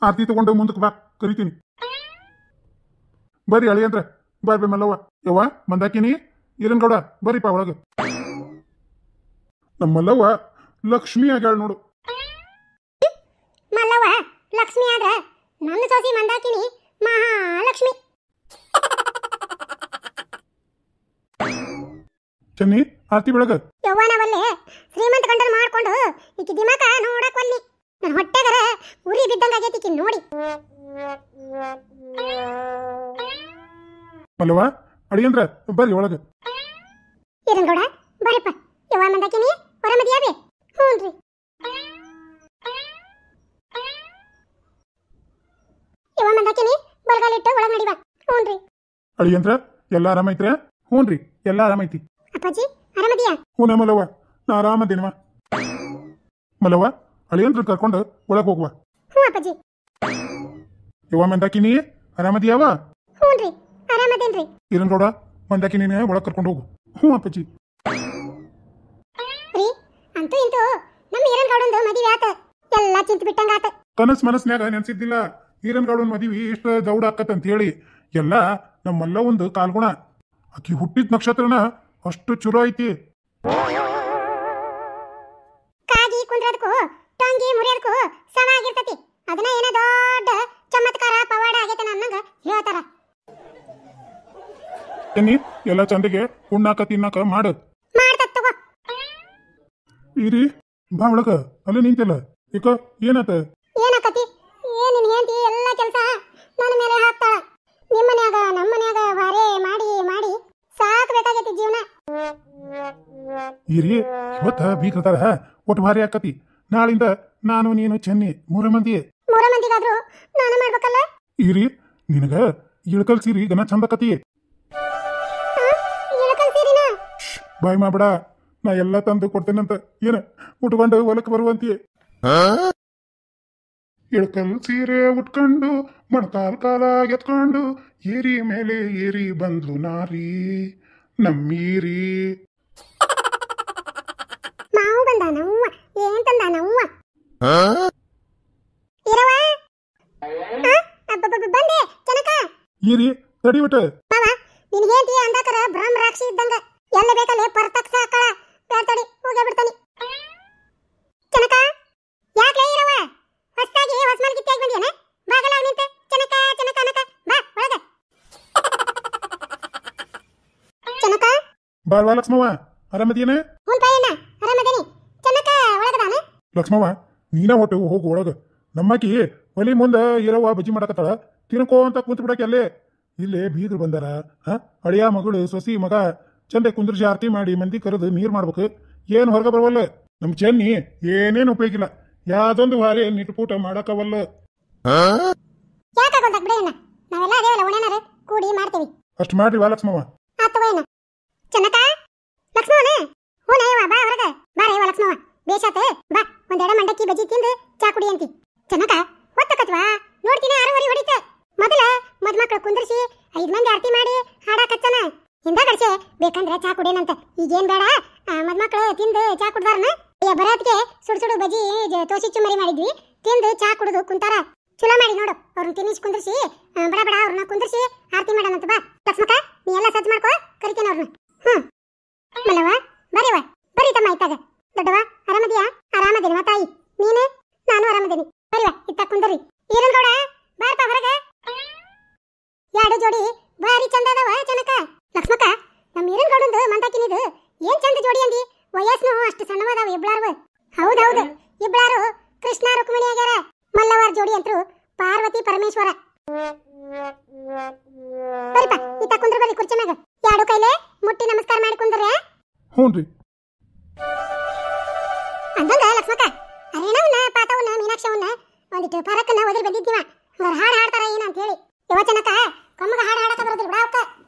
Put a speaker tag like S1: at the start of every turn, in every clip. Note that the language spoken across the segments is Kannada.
S1: ಆರ್ತಿ ತಗೊಂಡು ಮುಂದಕ್ಕೆ ಬಾ ಕರಿತೀನಿ. ಬರ್ರಿ ಅಳಿ ಅಂದ್ರ ಬರ್ಬೇ ಮಲ್ಲವ್ವ. ಯವ್ವ ಮಂದಾಕಿನಿ ಈರನ್ಗೌಡ ಬರ್ರಿಪ್ಪ ಒಳಗ. ನಮ್ಮ ಮಲ್ಲವ್ವ ಲಕ್ಷ್ಮಿ ಆಗ್ಯಾಳ ನೋಡು.
S2: ಮಲ್ಲವ್ವ ಲಕ್ಷ್ಮಿ ಆದ್ರ ನನ್ನ ಸೋಸಿ ಮಂದಾಕಿನಿ ಮಹಾಲಕ್ಷ್ಮಿ.
S1: ಚನ್ನಿ ಆರ್ತಿ ಬೆಳಗ.
S2: ಯವ್ವನವಲ್ಲೇ ಶ್ರೀಮಂತ ಗಂಡನ ಮಾಡ್ಕೊಂಡು ಈಕಿ ದಿಮಾಕ ನೋಡಕ್ ಒಲ್ಲಿ. ನನ್ನ ಹೊಟ್ಟೆಗರ ಉರಿ ಬಿದ್ದಂಗ ಆಗೈತಿ ಈಕಿ ನೋಡಿ.
S1: ಮಲ್ಲವ್ವ ಅಳಿ ಅಂದ್ರ ಬರ್ರಿ ಒಳಗ.
S2: ಈರನ್ಗೌಡ ಬರ್ರಿಪ್ಪ. ಯವ್ವ ಮಂದಾಕಿನಿ ಹೊರಮದಿಯಾವೆ? ಹ್ಞೂನ್ರಿ. ಯವ್ವ ಮಂದಾಕಿನಿ ಬಲಗಾಲಿಟ್ಟು ಒಳಗ ನಡಿವಾ. ಹ್ಞೂನ್ರಿ.
S1: ಅಳಿ ಅಂದ್ರ ಎಲ್ಲ ಆರಾಮೈತ್ರ? ಹ್ಞೂನ್ರಿ ಎಲ್ಲ ಆರಾಮೈತಿ.
S2: ಅಪ್ಪಾಜಿ ಆರಾಮದಿಯಾ?
S1: ಹ್ಞೂ ಮಲ್ಲವ್ವ ನಾ ಆರಾಮದೇನವ. ಮಲ್ಲವ್ವ ಅಳಿ ಅಂದ್ರ ಕರ್ಕೊಂಡು ಒಳಗೆ ಹೋಗುವ.
S2: ಹ್ಞೂ ಅಪ್ಪಾಜಿ.
S1: ಯವ್ವ ಮಂದಾಕಿನಿ ಆರಾಮದಿಯಾವ?
S2: ಹ್ಞೂನ್ರಿ ಆರಾಮದೇನ್ರಿ.
S1: ಈರನ್ಗೌಡ ಮಂದಾಕಿನಿನೇ ಒಳಗೆ ಕರ್ಕೊಂಡು ಹೋಗು. ಹ್ಞೂ ಅಪ್ಪಾಜಿ.
S2: ರೀ ಅಂತೂ ಇಂತೂ ನಮ್ಮ ಈರನ್ಗೌಡಂದು ಮದುವೆ ಆತ. ಎಲ್ಲ ಚಿಂತ ಬಿಟ್ಟಂಗಾತ.
S1: ಕನಸ್ ಮನಸ್ನ್ಯಾಗ ನೆನ್ಸಿದ್ದಿಲ್ಲ ಈರನ್ಗೌಡನ್ ಮದುವೆ ಇಷ್ಟ ದೌಡ ಆಕತ್ತಂತ ಹೇಳಿ. ಎಲ್ಲ ನಮ್ಮ ಮಲ್ಲವಂದು ಕಾಲ್ಗುಣ. ಆಕಿ ಹುಟ್ಟಿದ ನಕ್ಷತ್ರನ ಅಷ್ಟು ಚುರೋ ಐತಿ.
S2: ಕಾಗಿ ಕುಂದ್ರದಕ್ಕೂ ಟೊಂಗಿ ಮುರಿಯೋದಕ್ಕೂ ಸಮ ಆಗಿರ್ತತಿ. ಅದನ್ನ ಏನೋ ದೊಡ್ಡ ಚಮತ್ಕಾರ ಪವಾಡ ಆಗೈತೆ ಅನ್ನಂಗ ಹೇಳ್ತಾರ.
S1: ಏನಿ ಎಲ್ಲ ಚಂದಗೆ ಉಣ್ಣಾಕ ತಿನ್ನಾಕ ಮಾಡು.
S2: ಮಾಡ್ತತ್ ತಗೋ.
S1: ಈರಿ ಬಾ ಒಳಗ. ಅಲ್ಲೇ ನಿಂತಿಲ್ಲ ಈಗ ಏನಾತ?
S2: ಏನಾಕತಿ? ಏನ್ ನಿನ್ ಹೆಂಡತಿ ಎಲ್ಲ ಕೆಲಸ ನನ್ನ ಮೇಲೆ ಹಾಕ್ತಾಳ. ನಿಮ್ಮ ಮನ್ಯಾಗ ನಮ್ಮ ಮನ್ಯಾಗ ಬಾರೆ ಮಾಡಿ ಮಾಡಿ ಸಾಕಬೇಕಾಗೈತಿ ಜೀವನ.
S1: ಈರಿ ಇವತ್ತ ಬೀಗ್ರದಾರ ಒಟ್ಟು ಭಾರಿ ಆಕತಿ. ನಾಳಿಂದ ನಾನು ನೀನು ಚೆನ್ನಿ ಮೂರ ಮಂದಿಗಾದ್ರೂ ನಾನು ಮಾಡ್ಬೇಕಲ್ಲ. ಈರಿ ನಿನಗ ಇಳಕಲ್ ಸೀರಿ ಗನ ಚಂದಕತಿ. ಬಾಯ್ ಮಾಡ್ಬೇಡ, ನಾ ಎಲ್ಲ ತಂದು ಕೊಡ್ತೇನಂತ. ಏನ ಉಟ್ಕೊಂಡು ಹೊಲಕ್ಕೆ ಬರುವಂತೀಯ? ಇಳಕಲ್ ಸೀರೆ ಉಟ್ಕೊಂಡು ಮೊಣಕಾಲ್ ಕಾಲಾಗ ಎತ್ಕೊಂಡು ಏರಿ ಮೇಲೆ ಏರಿ ಬಂದ್ಲು ನಾರಿ ನಮ್ಮೀರಿ.
S2: ಮಾವು ಬಂದ ನವ್ವ ಏನ್ ತಂದ ನವ್ವ ಇರವ ಬಂದೆ ಜನಕ.
S1: ಈರಿ ತಡಿ ಬಿಟ್ಟು
S2: ಮಾವ ನಿನ್ ಹೆಂಡತಿ ಅಂದಾಕರ ಬ್ರಹ್ಮ ರಾಕ್ಷಿ ಇದ್ದಂಗ ಎಲ್ಲ ಬೇಕಲ್ಲೇ ಪರ್ತಕ್ ಸಾಕಳ. ತಡಿ ಹೋಗೇ ಬಿಡ್ತಾನಿ. ಜನಕ ಯಾಕೆ ಇರವ ಹೊಸದಾಗಿ ಹೊಸಮಲ್ ಗಿತ್ತಿ ಆಗಿ ಬಂದಿಯನ? ಬಾಗಲಾಗ ನಿಂತೆ ಜನಕ ಜನಕ ನಕ ಬಾ ಒಳಗ. ಜನಕ
S1: ಬಾಳ್ವಾ ಲಕ್ಷ್ಮವ್ವ ಆರಾಮದೇನ?
S2: ಹುನ್ ಪಾಯಣ್ಣ ಆರಾಮದೇನಿ. ಜನಕ ಒಳಗದಾನ?
S1: ಲಕ್ಷ್ಮವ್ವ ನೀನ ಹೊಟ್ಟು ಹೋಗು ಒಳಗ. ನಮ್ಮಕಿ ಒಲಿ ಮುಂದ ಇರವ್ವ ಬಜ್ಜಿ ಮಾಡಕತ್ತಾಳ. ತಿನ್ಕೋ ಅಂತ ಕುಂತ ಬಿಡಕ್ಕೆ ಅಲ್ಲೇ. ಇಲ್ಲೇ ಬೀಗರು ಬಂದಾರ. ಅಳಿಯ ಮಗಳು ಸೊಸಿ ಮಗ ಚಂದೆ ಕುಂದ್ರಿಸಿ ಆರತಿ ಮಾಡಿ ಮಂದಿ ಕರೆದು ನೀರ್ ಮಾಡ್ಬೇಕು. ಏನು ಹೊರಗೆ ಬರವಲ್ಲ ನಮ್ ಚೆನ್ನಿ. ಏನೇನು ಉಪಯೋಗಿಲ್ಲ. ಯಾವ್ದೊಂದು ವಾರೆ ನಿಟ್ಪೂಟ ಮಾಡಕವಲ್ಲ.
S2: ಯಾಕಾಗೊಂದಾಗ ಬಿಡಣ್ಣ, ನಾವೆಲ್ಲ ಅದೇವಲ್ಲ ಒಣನಾರ ಕೂಡಿ ಮಾಡ್ತೀವಿ.
S1: ಅಷ್ಟು ಮಾಡ್ರಿ ವಾ ಲಕ್ಷ್ಮವ್ವ.
S2: ಆತವಯ್ಯನ. ಜನಕ ಲಕ್ಷ್ಮವ್ವನ ಹೂನಯ್ಯವ ಬಾ ಹೊರಗ. ಬಾರಯ್ಯವ ಲಕ್ಷ್ಮವ್ವ ಬೇಷಾತ ಬಾ. ಒಂದೆಡ ಮಂಡಕ್ಕಿ ಬಜ್ಜಿ ತಿಂದು ಚಾ ಕುಡಿ ಅಂತಿ. ಜನಕ ಹೊತ್ತಕತ್ವಾ ನೋಡ್ತೀನಿ 6:30 ಹೊಡಿತ. ಮೊದಲ ಮದ್ಮಕ್ಳು ಕುಂದ್ರಿಸಿ 5 ಮಂದಿ ಆರತಿ ಮಾಡಿ ಹಾಡಾಕತ್ತನ. ಹಿಂದ ಗಡ್ಸೆ ಬೇಕಂದ್ರೆ ಚಾ ಕುಡಿಯನಂತ. ಈಗೇನ್ ಬೇಡ ಮದ್ಮಕ್ಳು ತಿಂದು ಚಾ ಕುಡ್ದಾರನ. ಬರೋದ್ಗೆ ಸುಡು ಸುಡು ಬಜ್ಜಿ ತೋಸಿ ಚುಮ್ಮರಿ ಮಾಡಿದ್ವಿ. ತಿಂದು ಚಾ ಕುಡಿದು ಕುಂತಾರ. ಚಲೋ ಮಾಡಿ ನೋಡು. ಅವ್ರನ್ನ ತಿನ್ನಿಸಿ ಕುಂದ್ರಿಸಿ ಬಡ ಬಡ ಅವ್ರನ್ನ ಕುಂದ್ರಿಸಿ ಆರತಿ ಮಾಡೋಣಂತ. ಬಾ ಲಕ್ಷ್ಮಕ್ಕ ನೀ ಎಲ್ಲ ಸಜ್ಜು ಮಾಡ್ಕೋ ಕರಿತೇನೆ ಅವ್ರನ್ನ. ಮಲ್ಲವ್ವ ಬರೀವ ಬರೀ ತಮ್ಮ ಇತ್ತಾಗ. ದೊಡ್ಡವ ಆರಾಮದಿಯಾ? ಆರಾಮದೇನಿವ ತಾಯಿ. ನೀನು? ನಾನು ಆರಾಮದೇನಿ. ಬರೀವ ಇತ್ತ ಕುಂದರಿ. ಈರನ್ಗೌಡ ಬಾರಪ್ಪ ಹೊರಗ. ಎರಡು ಜೋಡಿ ಭಾರಿ ಚಂದ ಅದಾವ ಜನಕ. ಲಕ್ಷ್ಮಕ್ಕ ನಮ್ಮ ಈರನ್ಗೌಡಂದು ಮಂದಾಕಿನಿದು ಏನ್ ಚಂದ ಜೋಡಿ ಅಂದಿ. ವಯಸ್ಸು ಅಷ್ಟು ಸಣ್ಣವಾದವ ಇಬ್ಳಾರ್ವ. ಹೌದೌದು ಇಬ್ಳಾರು ಕೃಷ್ಣ ರುಕ್ಮಿಣಿ ಆಗ್ಯಾರ. ಮಲ್ಲವಾರ ಜೋಡಿ ಅಂತೂ ಪಾರ್ವತಿ ಪರಮೇಶ್ವರ. ಬರಿಪ ಇತ್ತ ಕುಂದ್ರ ಬರಿ ಕುರ್ಚಿ ಮ್ಯಾಗ. ಎರಡು ಕೈಲೆ ಮುಟ್ಟಿ ನಮಸ್ಕಾರ ಮಾಡಿ ಕುಂದ್ರೆ.
S1: ಹ್ಞೂನ್ರಿ.
S2: ಅಂದಂಗ ಲಕ್ಷ್ಮಕ್ಕ ಅರೇನವನ್ನ ಪಾತವನ್ನ ಮೀನಾಕ್ಷವನ್ನ ಒಂದಿಟ್ಟು ಪರಕ್ಕನ್ನ ಒದರಿ ಬಂದಿದ್ದೀವ. ಅವ್ರ ಹಾಡು ಹಾಡ್ತಾರ ಏನ ಅಂತ ಹೇಳಿ. ಯುವಚನಕ ಕಮ್ಮಗ ಹಾಡು ಹಾಡಕ ಬರೋದಿಲ್ಲ ಬಿಡ. ಅವಕ್ಕ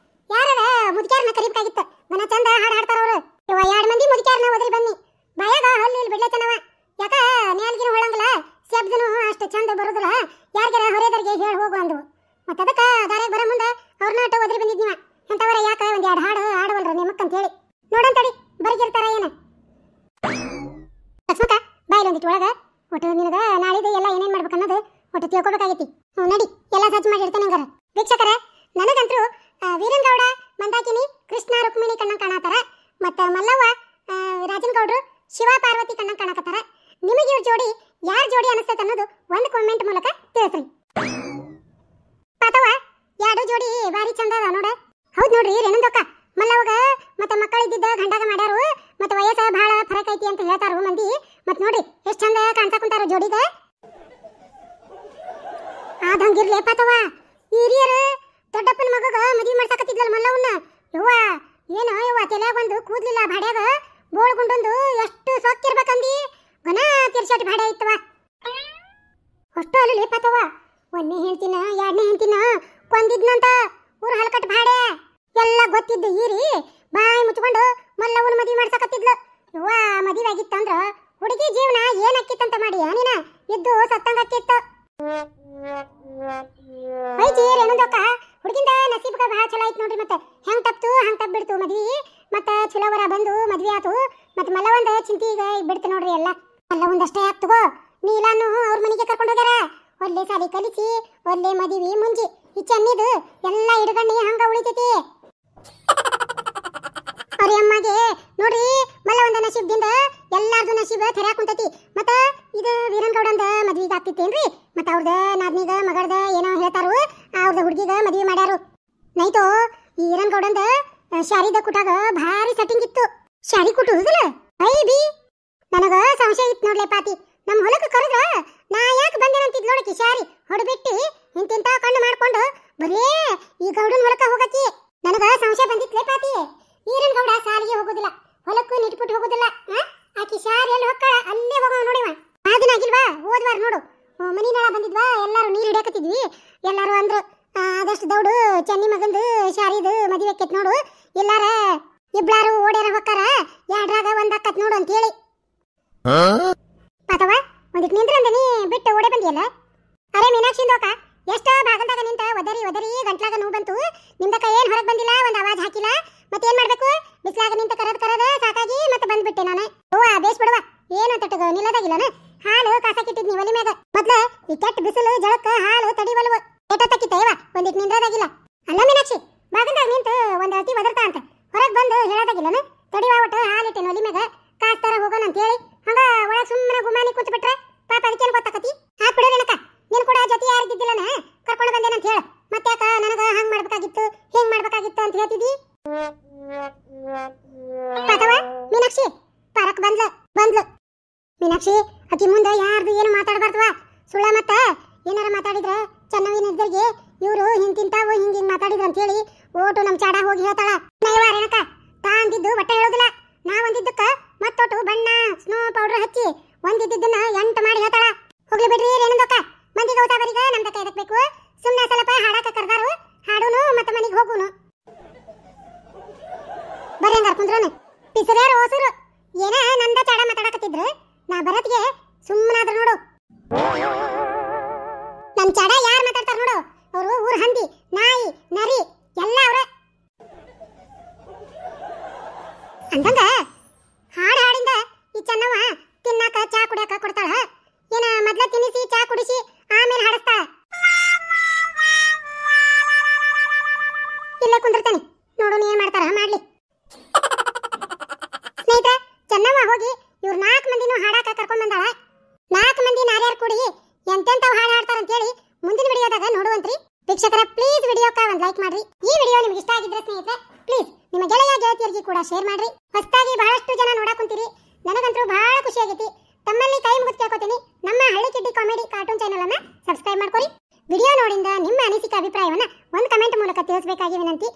S2: ಯಾರ ಮುದುಕ್ಯಾರನ್ನ ಕರಿಬೇಕಾಗಿತ್ತ. ಮನ ಚಂದ ಹಾಡು ಹಾಡ್ತಾರ ಅವ್ರು. ಇವ 2 ಮಂದಿ ಮುದುಕ್ಯಾರನ್ನ ಒದರಿ ಬನ್ನಿ. ಬಾಯಾಗ ಹಲ್ಲು ಇಲ್ಲಿ ಬಿಡ್ಲತ್ತನವ. ಯಾಕ ನೇಲ್ಗಿನ ಹೊಳಂಗಿಲ್ಲ, ಶಬ್ದನು ಅಷ್ಟು ಚಂದ ಬರೋದಿಲ್ಲ. ಯಾರ್ಗಾರ ಹೊರೆದರಿಗೆ ಹೇಳಿ ಹೋಗು ಅಂದ್ವು. ಮತ್ತದಕ್ಕ ದಾರ್ಯಾಗ ಬರೋ ಮುಂದೆ ಅವ್ರನ್ನ ಅಟ್ಟ ಒದರಿ ಬಂದಿದ್ದೀವ. ಎಂತವರ ಯಾಕ ಒಂದ್ 2 ಹಾಡು ಹಾಡವಲ್ರ ನಿಮ್ಮಕ್ಕಂತ ಹೇಳಿ ನೋಡಂತಡಿ ಬರಗಿರ್ತಾರ ಏನ. ಲಕ್ಷ್ಮಕ್ಕ ಬಾಯಿಲ್ ಒಂದಿಟ್ಟು ಒಳಗ ಒಟ್ಟು ನಿನಗ ನಾಳಿದು ಎಲ್ಲ ಏನೇನ್ ಮಾಡ್ಬೇಕನ್ನೋದು ಒಟ್ಟು ತಿಳ್ಕೊಬೇಕಾಗೈತಿ. ನಡಿ ಎಲ್ಲ ಸಜ್ಜು ಮಾಡಿ ಇಡ್ತೇನೆ ಹಂಗಾರ. ವೀಕ್ಷಕರ, ನನಗಂತೂ ವೀರನ್ಗೌಡ ಮಂದಾಕಿನಿ ಕೃಷ್ಣ ರುಕ್ಮಿಣಿ ಕಣ್ಣಂಗೆ ಕಾಣತಾರ, ಮತ್ತು ಮಲ್ಲವ್ವ ರಾಜನಗೌಡರು ಶಿವ ಪಾರ್ವತಿ ಕಣ್ಣಂಗೆ ಕಾಣಕತ್ತಾರ. ನಿಮಗೆ ಇವ್ರ ಜೋಡಿ ಯಾರ ಜೋಡಿ ಅನಿಸ್ತೈತೆ ಅನ್ನೋದು ಒಂದು ಕಾಮೆಂಟ್ ಮೂಲಕ ತಿಳಿಸ್ರಿ. ಪಾತವ ಎರಡು ಜೋಡಿ ಭಾರಿ ಚಂದ ಅದ ನೋಡ. ಹೌದು ನೋಡ್ರಿ ರೇಣುದಕ್ಕ, ಮಲ್ಲವ್ವಗ ಮತ್ತು ಮಕ್ಕಳಿದ್ದಿದ್ದ ಗಂಡಾಗ ಮಾಡ್ಯಾರು, ಮತ್ತು ವಯಸ್ಸ ಭಾಳ ಫರಕ್ ಐತಿ ಅಂತ ಹೇಳ್ತಾರು ಮಂದಿ. ಮತ್ತು ನೋಡ್ರಿ ಎಷ್ಟು ಚಂದ ಕಾಣ್ತಾ ಕುಂತಾರ ಜೋಡಿಗ. ಆದಂಗಿರ್ಲಿ ಪಾತವ, ಹಿರಿಯರು ದೊಡ್ಡಪ್ಪನ ಮಗಗ ಮದುವೆ ಮಾಡ್ಸಕತ್ತಿದ್ಲಲ್ಲ ಮಲ್ಲವನ್ನ. ಯವ್ವ ಏನೋ ಯವ್ವ ತಲೆಯಾಗ ಒಂದು ಕೂದ್ಲಿಲ್ಲ, ಭಾಡ್ಯಾಗ ಬೋಳ್ಗುಂಡೊಂದು ಎಷ್ಟು ಸೊಕ್ಕಿರ್ಬೇಕಂದಿ, ಗನ ತಿರ್ಸಟ್ ಭಾಡೆ ಐತವ. ಅಷ್ಟು ಅಲ್ಲಿ ಪಾತವ, ಒಂದನೇ ಹೆಂಡ್ತಿನ ಎರಡನೇ ಹೆಂಡ್ತಿನ ಕೊಂದಿದ್ನಂತ ಊರ ಹಲ್ಕಟ್ ಭಾಡೆ ಎಲ್ಲ ಗೊತ್ತಿದ್ದು ಈರಿ ಬಾಯಿ ಮುಚ್ಕೊಂಡು ಮಲ್ಲವನ ಮದುವೆ ಮಾಡ್ಸಕತ್ತಿದ್ಲು. ಯವ್ವ ಮದುವೆ ಆಗಿತ್ತಂದ್ರ ಹುಡುಗಿ ಜೀವನ ಏನಾಕಿತ್ತಂತ ಮಾಡಿ ನೀನ ಇದ್ದು ಸತ್ತಂಗ ಆಕಿತ್ತು. ಐತಿ ರೇಣುದಕ್ಕ, ಹುಡುಗಿಂದ ನಸೀಬ್ಗ ಭಾಳ ಚಲೋ ಐತಿ ನೋಡ್ರಿ. ಮತ್ತೆ ಹೆಂಗ್ ತಪ್ತು ಹಂಗ್ ತಪ್ಪ ಬಿಡ್ತು ಮದ್ವಿ, ಮತ್ತ ಚಲೋವರ ಬಂದು ಮದ್ವಿ ಆತು. ಮತ್ತ ಮಲ್ಲವಂದ ಚಿಂತಿಗ ಬಿಡ್ತು ನೋಡ್ರಿ ಎಲ್ಲ. ಮಲ್ಲವಂದಷ್ಟೇ ಆಗ್ತಗೋ, ನೀಲಾನು ಅವ್ರ ಮನೆಗೆ ಕರ್ಕೊಂಡು ಹೋಗ್ಯಾರ. ಒಳ್ಳೆ ಸಾಲಿ ಕಲಿಸಿ ಒಳ್ಳೆ ಮದುವೆ ಮುಂಜಿ ಈ ಚೆನ್ನಿದು ಎಲ್ಲ ಹಿಡ್ಗಣ್ಣಿ ಹಂಗ ಉಳಿತೈತಿ. ಅವ್ರ ಅಮ್ಮಗೆ ನೋಡ್ರಿ ಮಲ್ಲವಂದ ನಸೀಬ್ದಿಂದ ಎಲ್ಲಾರ್ದು ನಸೀಬ ತೆರ್ಯಾಕ್ ಕುಂತೈತಿ. ಮತ್ತ ಇದು ವೀರನ್ಗೌಡಂದ ಮದ್ವಿಗೆ ಆಗ್ತಿತ್ತೇನ್ರಿ, ಮತ್ತ ಅವ್ರದ ನಾದ್ನಿಗ ಮಗಳ್ದ ಏನೋ ಹೇಳ್ತಾರು, ಅವ್ರದ ಹುಡುಗಿಗ ಮದ್ವಿ ಮಾಡ್ಯಾರು. ನೈತೋ ಈ ವೀರನ್ಗೌಡಂದ ಶಾರಿದ ಕುಟಾಗ ಭಾರಿ ಸೆಟ್ಟಿಂಗ್ ಇತ್ತು. ಶಾರಿ ಕುಟುದಿಲ್ಲ ಐ ಬಿ ನನಗ ಸಂಶಯ ಇತ್ತು ನೋಡ್ಲೆ ಪಾತಿ. ನಮ್ಮ ಹೊಲಕ್ಕೆ ಕರೆದ್ರ ನಾ ಯಾಕೆ ಬಂದೇನಂತಿದ್ ನೋಡಕಿ ಶಾರಿ ಹೊಡಬಿಟ್ಟು ಇಂತಿಂತ ಕಣ್ಣು ಮಾಡ್ಕೊಂಡು ಬರೇ ಈ ಗೌಡನ ಹೊಲಕ್ಕ ಹೋಗಕಿ. ನನಗ ಸಂಶಯ ಬಂದಿತ್ಲೆ ಪಾತಿ. ವೀರನ್ಗೌಡ ಸಾಲಿಗೆ ಹೋಗೋದಿಲ್ಲ, ಹೊಲಕ್ಕೂ ನಿಟ್ಬಿಟ್ಟು ಹೋಗೋದಿಲ್ಲ. ಆಕಿ ಶಾರಿ ಎಲ್ಲಿ ಹೊಕ್ಕಳ ಅಲ್ಲೇ ಹೋಗೋ ನೋಡಿವ. ಆಗಿಲ್ವಾ ಹೋದ್ವಾರ ನೋಡು ಮನಿನಾಳ ಬಂದಿದ್ವಾ, ಎಲ್ಲಾರು ನೀರು ಹಿಡಿಯಕತ್ತಿದ್ವಿ. ಎಲ್ಲಾರು ಅಂದ್ರು ಆದಷ್ಟು ದೌಡು ಚೆನ್ನಿ ಮಗಂದು ಶಾರಿದು ಮದುವೆ ಆಕೈತಿ ನೋಡು, ಎಲ್ಲಾರ ಇಬ್ಲಾರು ಓಡ್ಯಾರ ಹೊಕ್ಕಾರ, ಎರಡ್ರಾಗ ಒಂದಾಕತ್ ನೋಡು ಅಂತ ಹೇಳಿ. ಅಥವಾ ಒಂದಿಟ್ ನಿಂದ್ರಂದನಿ ಬಿಟ್ಟು ಓಡೆ ಬಂದಿಯಲ್ಲ. ಅರೆ ಮೀನಾಕ್ಷಿಂದೋಕ ಎಷ್ಟೋ ಭಾಗದಾಗ ನಿಂತ ಒದರಿ ಒದರಿ ಗಂಟ್ಲಾಗ ನೋವು ಬಂತು. ನಿಮ್ದಕ್ಕ ಏನ್ ಹೊರಗೆ ಬಂದಿಲ್ಲ, ಒಂದು ಆವಾಜ್ ಹಾಕಿಲ್ಲ. ಮತ್ತೇನ್ ಮಾಡ್ಬೇಕು, ಬಿಸ್ಲಾಗ ನಿಂತ ಕರದ ಸಾಕಾಗಿ ಮತ್ತೆ ಬಂದ್ಬಿಟ್ಟೆ ನಾನು. ಓ ಬೇಸ್ ಬಿಡುವ, ಏನು ತಟ್ಟಗ ನಿಲ್ಲದಾಗಿಲ್ಲನ. ಹಾಲು ಕಾಸಕ್ಕಿಟ್ಟಿದ್ ನೀ ಒಲಿ ಮ್ಯಾಗ. ಮೊದ್ಲ ಈ ಕೆಟ್ಟ ಬಿಸಿಲು ಜಳಕ್ಕ ಹಾಲು ತಡಿವಲ್ವ, ಏಟತ್ತಕ್ಕಿತ್ತೇವ ಒಂದಿಟ್ ನಿಂದ್ರದಾಗಿಲ್ಲ. ಅಲ್ಲ ಮೀನಾಕ್ಷಿ, ಭಾಗದಾಗ ನಿಂತು ಒಂದ್ ಅತಿ ಒದರ್ತಾ ಅಂತ ಹೊರಗೆ ಬಂದು ಹೇಳೋದಾಗಿಲ್ಲನ. ತಡಿವಾ ಒಟ್ಟು ಹಾಲಿಟ್ಟೇನು ಒಲಿ ಮ್ಯಾಗ, ಕಾಸ್ತಾರ ಹೋಗೋಣ ಅಂತ ಹೇಳಿ ಹಂಗ ಒಳಗ್ ಸುಮ್ಮನೆ ಗುಮಾನಿ ಕೂತ್ ಬಿಟ್ರೆ ಪಾಪ ಅದಕ್ಕೇನು ಗೊತ್ತಾಕತಿ. ಹಾಕ್ ಬಿಡು ರೇಣಕ, ನೀನ್ ಕೂಡ ಜೊತೆ ಯಾರಿದ್ದಿಲ್ಲನ ಕರ್ಕೊಂಡು ಬಂದೇನಂತ ಹೇಳ. ಮತ್ತ್ಯಾಕ ನನಗ ಹಂಗ್ ಮಾಡ್ಬೇಕಾಗಿತ್ತು ಹಿಂಗ್ ಮಾಡ್ಬೇಕಾಗಿತ್ತು ಅಂತ ಹೇಳ್ತಿದ್ದಿ. ಪಾತವ ಮೀನಾಕ್ಷಿ ಪಾರಕ್ ಬಂದ್ಲು. ಮೀನಾಕ್ಷಿ ಆಕಿ ಮುಂದೆ ಯಾರ್ದು ಏನು ಮಾತಾಡಬಾರ್ದವ. ಸುಳ್ಳ ಮತ್ತ ಏನಾರ ಮಾತಾಡಿದ್ರ ಚೆನ್ನವಿನ ಇದ್ದರಿಗೆ ಇವರು ಹಿಂತಿಂತಾವು ಹಿಂಗ್ ಮಾತಾಡಿದ್ರು ಅಂತ ಹೇಳಿ ಓಟು ನಮ್ ಚಾಡ ಹೋಗಿ ಹೇಳ್ತಾಳ. ನೈವಾ ರೇಣಕ, ತಾ ಅಂದಿದ್ದು ಒಟ್ಟ ಹೇಳೋದಿಲ್ಲ. ನಾ ಒಂದಿದ್ದಕ್ಕ ಮತ್ತೊಟ್ಟು ಬಣ್ಣ ಸ್ನೋ ಪೌಡರ್ ಹಚ್ಚಿ ಒಂದಿದ್ದನ್ನ 8 ಮಾಡಿ ಹೇಳ್ತಾಳ. ಹೋಗ್ಲಿ ಬಿಡ್ರಿ ರೇಣುದಕ್ಕ, ಮಂದಿಗೆ ಊಟ ಬರೀಗ ನಮ್ದಕ್ಕ ಎದಕ್ ಬೇಕು. ಸುಮ್ನೆ ಸ್ವಲ್ಪ ಹಾಡಾಕ ಕರ್ದಾರು, ಹಾಡುನು ಮತ್ತ ಮನಿಗೆ ಹೋಗುನು. ಬರ್ರಿ ಹಂಗಾರ ಕುಂದ್ರನು. ಪಿಸರ್ಯಾರು ಹೊಸರು ಏನ ನಂದ ಚಾಡ ಮಾತಾಡಕತ್ತಿದ್ರು, ನಾ ಬರತ್ಗೆ ಸುಮ್ಮನಾದ್ರು ನೋಡು. ನಮ್ ಚಾಡ ಯಾರು ಮಾತಾಡ್ತಾರ ನೋಡು, ಅವರು ಊರ್ ಹಂದಿ ನಾಯಿ ನರಿ ಎಲ್ಲ ಅವ್ರ. ಅಂದಂಗ ಹಾಡಿಂದ ಈ ಚೆನ್ನವ್ವ ತಿನ್ನಾಕ ಚಾ ಕುಡಿಯಾಕ ಕೊಡ್ತಾಳ. ಏನ ಮೊದ್ಲ ತಿನ್ನಿಸಿ ಚಾ ಕುಡಿಸಿ ಆಮೇಲೆ ಹಾಡಿಸ್ತಾಳ. ಇಲ್ಲೇ ಕುಂದಿರ್ತಾನೆ ನೋಡು ಏನ್ ಮಾಡ್ತಾರ ಮಾಡ್ಲಿ. ಸ್ನೇಹಿತ, ಚೆನ್ನವ್ವ ಹೋಗಿ ಇವ್ರ 4 ಮಂದಿನೂ ಹಾಡಾಕ ಕರ್ಕೊಂಡ್ ಬಂದಾಳ. 4 ಮಂದಿ ನಾರ್ಯಾರು ಕೂಡಿ ಎಂತೆಂತವ್ ಹಾಡು ಹಾಡ್ತಾರ ಅಂತ ಹೇಳಿ ಮುಂದಿನ ವಿಡಿಯೋದಾಗ ನೋಡುವಂತ್ರಿ. ವೀಕ್ಷಕರ ಪ್ಲೀಸ್ ವಿಡಿಯೋಕ ಒಂದು ಲೈಕ್ ಮಾಡ್ರಿ. ಈ ವಿಡಿಯೋ ನಿಮ್ಗೆ ಇಷ್ಟ ಆಗಿದ್ರೆ ಸ್ನೇಹಿತರೆ ಪ್ಲೀಸ್ ನಿಮ್ಮ ಗೆಳೆಯ ಗೆಳತಿಯರಿಗೆ ಕೂಡ ಶೇರ್ ಮಾಡ್ರಿ. ಹೊಸದಾಗಿ ಬಹಳಷ್ಟು ಜನ ನೋಡಾಕುಂತೀರಿ, ನನಗಂತೂ ಬಹಳ ಖುಷಿ ಆಗೈತಿ. ತಮ್ಮಲ್ಲಿ ಕೈ ಮುಗಿದು ಕೇಳ್ಕೊತೀನಿ, ನಮ್ಮ ಹಳ್ಳಿ ಕಿಡ್ಡಿ ಕಾಮಿಡಿ ಕಾರ್ಟೂನ್ ಚಾನೆಲ್ ಅನ್ನ ಸಬ್ಸ್ಕ್ರೈಬ್ ಮಾಡ್ಕೊರಿ. ವಿಡಿಯೋ ನೋಡಿಂದ ನಿಮ್ಮ ಅನಿಸಿಕೆ ಅಭಿಪ್ರಾಯವನ್ನ ಒಂದು ಕಮೆಂಟ್ ಮೂಲಕ ತಿಳಿಸಬೇಕಾಗಿ ವಿನಂತಿ.